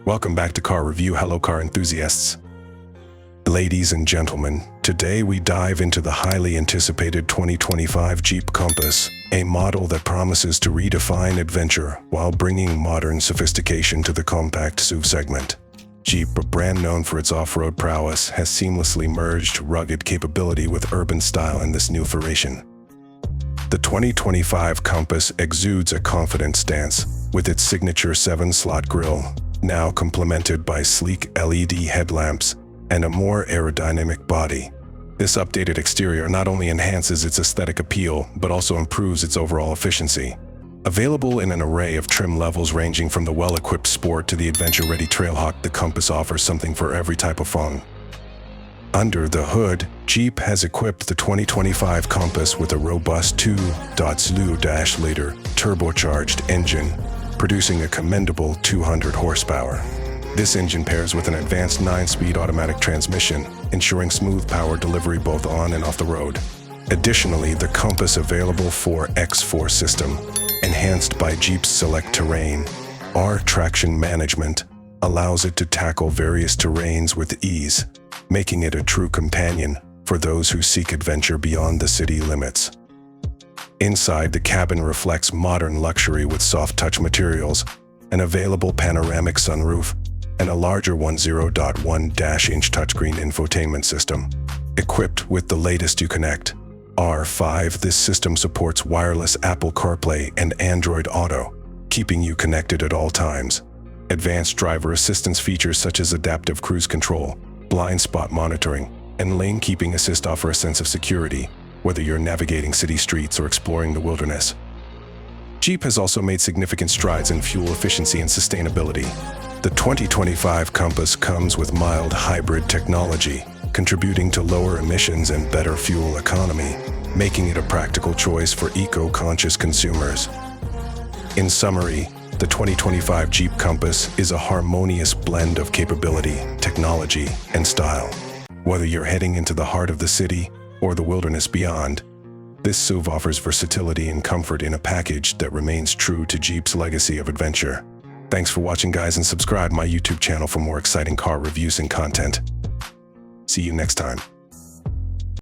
Welcome back to Car Review. Hello car enthusiasts. Ladies and gentlemen, today we dive into the highly anticipated 2025 Jeep Compass, a model that promises to redefine adventure while bringing modern sophistication to the compact SUV segment. Jeep, a brand known for its off-road prowess, has seamlessly merged rugged capability with urban style in this new iteration. The 2025 Compass exudes a confident stance, with its signature 7-slot grille, now complemented by sleek LED headlamps and a more aerodynamic body. This updated exterior not only enhances its aesthetic appeal, but also improves its overall efficiency. Available in an array of trim levels ranging from the well-equipped Sport to the adventure-ready Trailhawk, the Compass offers something for every type of fun. Under the hood, Jeep has equipped the 2025 Compass with a robust 2.0-liter turbocharged engine, producing a commendable 200 horsepower. This engine pairs with an advanced 9-speed automatic transmission, ensuring smooth power delivery both on and off the road. Additionally, the Compass available 4x4 system, enhanced by Jeep's Select Terrain, R traction management, allows it to tackle various terrains with ease, making it a true companion for those who seek adventure beyond the city limits. Inside, the cabin reflects modern luxury with soft-touch materials, an available panoramic sunroof, and a larger 10.1-inch touchscreen infotainment system. Equipped with the latest Uconnect R5, this system supports wireless Apple CarPlay and Android Auto, keeping you connected at all times. Advanced driver assistance features such as adaptive cruise control, blind spot monitoring, and lane keeping assist offer a sense of security, whether you're navigating city streets or exploring the wilderness. Jeep has also made significant strides in fuel efficiency and sustainability. The 2025 Compass comes with mild hybrid technology, contributing to lower emissions and better fuel economy, making it a practical choice for eco-conscious consumers. In summary, the 2025 Jeep Compass is a harmonious blend of capability, technology, and style. Whether you're heading into the heart of the city or the wilderness beyond, this SUV offers versatility and comfort in a package that remains true to Jeep's legacy of adventure. Thanks for watching, guys, and subscribe to my YouTube channel for more exciting car reviews and content. See you next time.